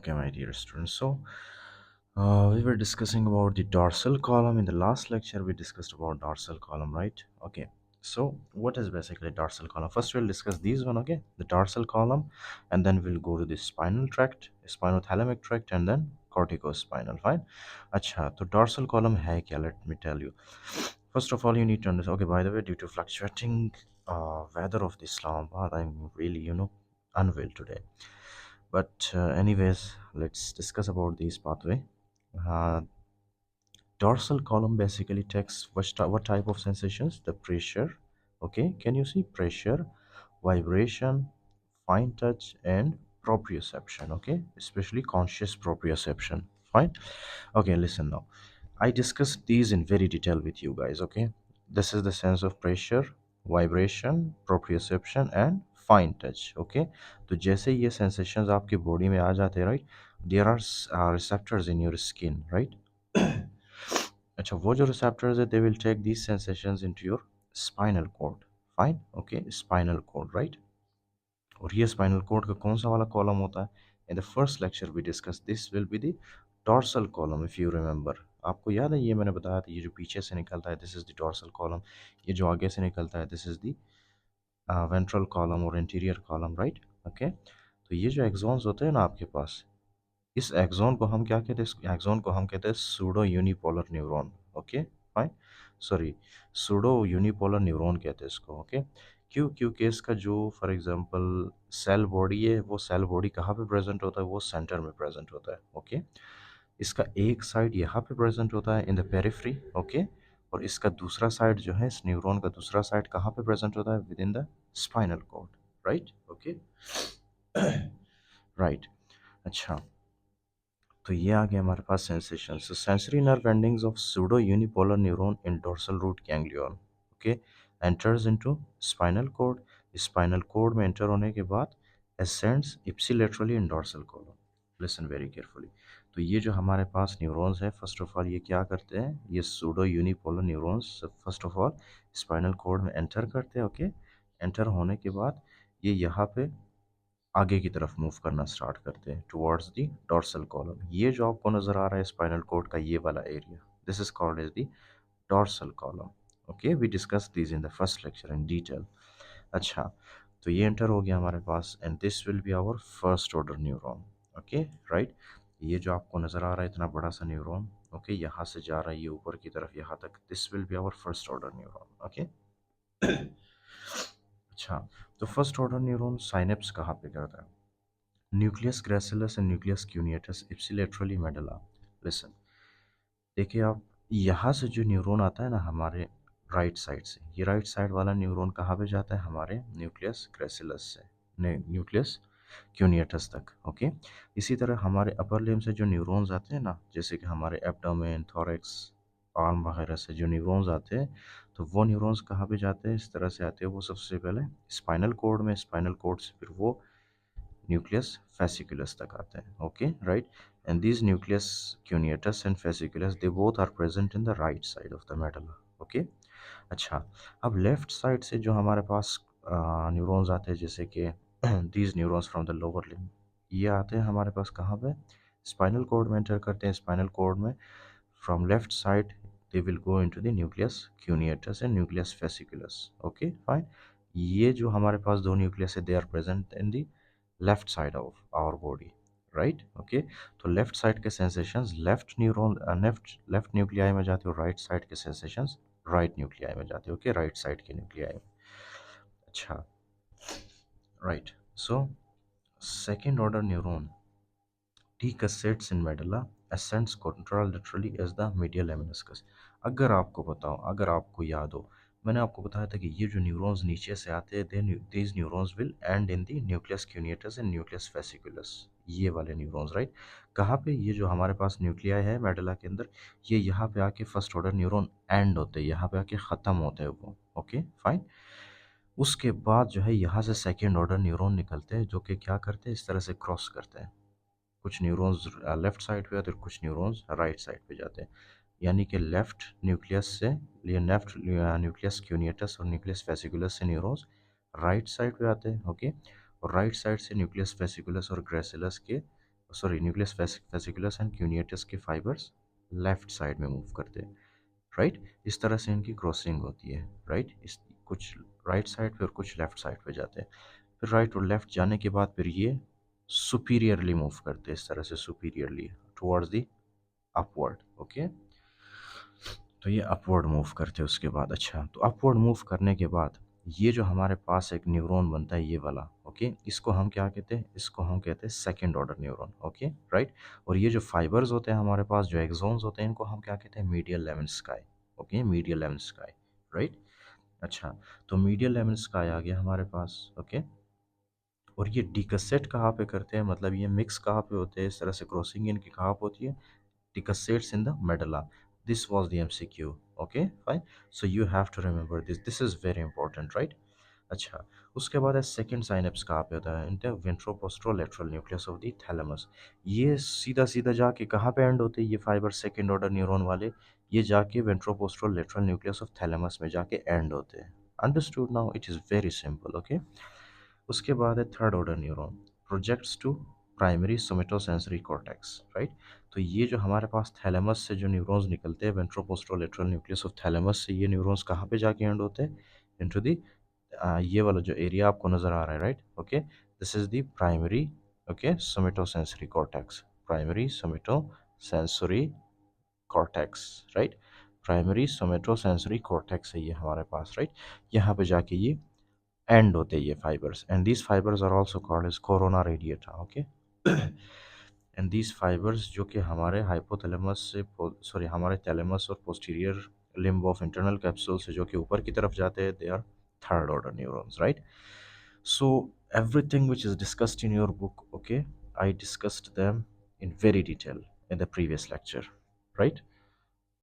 Okay, my dear students. We were discussing about the dorsal column. In the last lecture, we discussed about dorsal column, right? Okay. So, what is basically dorsal column? First, we'll discuss these one, okay? The dorsal column, and then we'll go to the spinal tract, spinothalamic tract, and then corticospinal. Fine. Acha, so dorsal column hai kya? Let me tell you. First of all, you need to understand. Okay, by the way, due to fluctuating weather of the Islamabad, I'm really, unwell today. But anyways, let's discuss about this pathway. Uh, Dorsal column basically takes what type of sensations? The pressure. Okay, can you see pressure, vibration, fine touch, and proprioception? Okay, especially conscious proprioception. Fine. Okay, listen now. I discussed these in very detail with you guys. Okay, this is the sense of pressure, vibration, proprioception, and fine touch. Okay, तो जैसे ये sensations आपकी body में आ जाते हैं, right, there are receptors in your skin, right. अच्छा, वो जो रिसेप्टर्स है, they will take these sensations into your spinal cord. Fine. Okay, spinal cord, right. और ये स्पाइनल कॉर्ड का कौन सा वाला कॉलम होता है? In the first lecture we discuss this will be the dorsal column, if you remember. आपको याद है, ये मैंने बताया था, ये जो पीछे से निकलता है, this is the dorsal column. ये जो आगे से निकलता है, this is the ventral column और इंटीरियर कॉलम, राइट. ओके, तो ये जो एक्सॉन्स होते हैं ना आपके पास, इस एक्सॉन को हम क्या कहते हैं? इस एक्सॉन को हम कहते हैं pseudo unipolar neuron. Okay, fine. Sorry, pseudo unipolar neuron कहते हैं इसको. ओके, क्यों? क्योंकि इसका जो फॉर एग्जांपल सेल बॉडी है, वो सेल बॉडी कहाँ पे प्रेजेंट होता है? वो सेंटर में प्रेजेंट होता है. ओके, इसका एक साइड यहाँ पे प्रेजेंट होता है इन द पेरिफ्री. ओके, और इसका दूसरा साइड जो है, इस न्यूरॉन का दूसरा साइड कहाँ पे प्रेजेंट होता है? Within the spinal cord, right. Okay, right. अच्छा, तो ये आ गया हमारे पास sensation. So sensory nerve endings of pseudo unipolar neuron in dorsal root ganglion. Okay, enters into spinal cord. Spinal cord में एंटर होने के बाद ascends ipsilaterally in dorsal column. Listen very carefully. तो ये जो हमारे पास न्यूरॉन्स है, फर्स्ट ऑफ ऑल ये क्या करते हैं? ये pseudo unipolar neurons first of all spinal cord में एंटर करते हैं. ओके, एंटर होने के बाद ये यहाँ पे आगे की तरफ मूव करना स्टार्ट करते हैं टुवर्ड्स द डॉर्सल कॉलम. ये जो आपको नज़र आ रहा है स्पाइनल कॉर्ड का ये वाला area, this is called as the dorsal column. Okay, we discuss this in the first lecture in detail. अच्छा, तो ये एंटर हो गया हमारे पास, and this will be our first order neuron. Okay, right. ये जो आपको नज़र आ रहा है इतना बड़ा सा न्यूरॉन, ओके, यहाँ से जा रहा है ये ऊपर की तरफ यहाँ तक, this will be our first order neuron. Okay. अच्छा, तो फर्स्ट ऑर्डर न्यूरॉन साइनेप्स कहाँ पे करता है? Nucleus gracilis and nucleus cuneatus ipsilaterally medulla. Listen, देखिए आप, यहाँ से जो न्यूरॉन आता है ना हमारे राइट साइड से, ये राइट साइड वाला न्यूरॉन कहाँ पे जाता है? हमारे न्यूक्लियस ग्रेसिलस से न्यूक्लियस क्यूनियटस तक. ओके, इसी तरह हमारे अपर लिम्ब से जो न्यूरॉन्स आते हैं ना, जैसे कि हमारे एब्डोमेन, थोरेक्स, आर्म वगैरह से जो न्यूरॉन्स आते हैं, तो वो न्यूरॉन्स कहाँ पे जाते हैं? इस तरह से आते हैं वो सबसे पहले स्पाइनल कॉर्ड में, स्पाइनल कॉर्ड से फिर वो nucleus fasciculus तक आते हैं. Okay, right. And these nucleus cuneatus and fasciculus, they both are present in the right side of the medulla. Okay. अच्छा, अब लेफ्ट साइड से जो हमारे पास न्यूरॉन्स आते हैं, जैसे कि these neurons from the lower limb, ये आते हैं हमारे पास कहाँ पे? स्पाइनल कॉर्ड में एंटर करते हैं. स्पाइनल कॉर्ड में from left side they will go into the nucleus cuneatus and nucleus fasciculus. Okay, fine. ये जो हमारे पास दो न्यूक्लियस है, they are present in the left side of our body, right. Okay, तो लेफ्ट साइड के sensations left neuron left left nuclei में जाते हो, राइट साइड के सेंसेशंस राइट न्यूक्लियाई में जाते हो. ओके, राइट साइड के न्यूक्लियाई में. अच्छा, right. So second order neuron decussates in medulla, ascends contralaterally as the medial lemniscus. अगर आपको बताओ, अगर आपको याद हो, मैंने आपको बताया था कि ये जो न्यूरॉन्स नीचे से आते हैं, these neurons will end in the nucleus cuneatus and nucleus fasciculus. ये वाले न्यूरॉन्स, राइट. कहाँ पे? ये जो हमारे पास न्यूक्लियाई है मेडुला के अंदर, ये यहाँ पे आके फर्स्ट ऑर्डर न्यूरॉन एंड होते हैं, यहाँ पे आके ख़त्म होते हैं वो. Okay, fine. उसके बाद जो है यहाँ से सेकेंड ऑर्डर न्यूरॉन निकलते हैं, जो कि क्या करते हैं? इस तरह से क्रॉस करते हैं. कुछ न्यूरॉन्स लेफ्ट साइड पे आते हैं और कुछ न्यूरॉन्स राइट साइड पे जाते हैं. यानी कि लेफ्ट न्यूक्लियस से, लेफ्ट न्यूक्लियस क्यूनियटस और न्यूक्लियस फेसिकुलस से न्यूरॉन्स राइट साइड पे आते हैं. ओके, और राइट साइड से न्यूक्लियस फेसिकुलस और ग्रेसिलस के सॉरी न्यूक्लियस वेसिकुलस एंड क्यूनियटस के फाइबर्स लेफ्ट साइड में मूव करते हैं, राइट। इस तरह से इनकी क्रॉसिंग होती है, राइट। इस कुछ राइट साइड पे और कुछ लेफ्ट साइड पे जाते हैं। फिर राइट और लेफ्ट जाने के बाद फिर ये सुपीरियरली मूव करते हैं, इस तरह से superiorly towards the upward, okay. तो ये अपवर्ड मूव करते हैं उसके बाद। अच्छा, तो अपवर्ड मूव करने के बाद ये जो हमारे पास एक न्यूरॉन बनता है ये वाला, ओके, इसको हम क्या कहते हैं, इसको हम कहते हैं second order neuron, okay, right. और ये जो फाइबर्स होते हैं हमारे पास, जो एक्सोन्स होते हैं, इनको हम क्या कहते हैं, medial lemon sky, okay, medial lemon sky, right. अच्छा, तो मीडियल लेमन स्काई आ गया हमारे पास, ओके। और ये डिकसेट कहाँ पे करते हैं, मतलब ये मिक्स कहाँ पे होते हैं, इस तरह से क्रॉसिंग इनकी कहाँ पे होती है, decussates in the medulla. This was the MCQ. Okay, fine. So you have to remember this. This is very important, right? अच्छा, उसके बाद है सेकेंड साइनेप्स कहाँ पे होता है, इनका वेंट्रोपोस्ट्रोलेटरल न्यूक्लियस ऑफ द थैलेमस। ये सीधा सीधा जाके कहाँ पे एंड होते हैं ये फाइबर, सेकेंड ऑर्डर न्यूरॉन वाले, ये जाके वेंट्रोपोस्ट्रोलेटरल न्यूक्लियस ऑफ थैलेमस में जाके एंड होते हैं। Understood now, it is very simple, okay. उसके बाद है third order neuron, projects to primary somatosensory cortex, right. तो ये जो हमारे पास थैलेमस से जो न्यूरॉन्स निकलते हैं, वेंट्रोपोस्ट्रोलेटरल न्यूक्लियस ऑफ थैलेमस से, ये न्यूरॉन्स कहाँ पे जाके एंड होते हैं, इनटू दी ये वाला जो एरिया आपको नज़र आ रहा है, right, okay, this is the primary, okay, somatosensory cortex, primary somatosensory cortex, right. Primary somatosensory cortex है ये हमारे पास, राइट। यहाँ पे जाके ये एंड होते हैं ये fibres, and these fibres are also called as corona radiata, okay. And these fibres जो कि हमारे हाइपोथैलेमस से, सॉरी, हमारे थैलेमस और posterior limb of internal capsule से जो कि ऊपर की तरफ जाते हैं, they are third order neurons, right. So everything which is discussed in your book, okay, I discussed them in very detail in the previous lecture, right?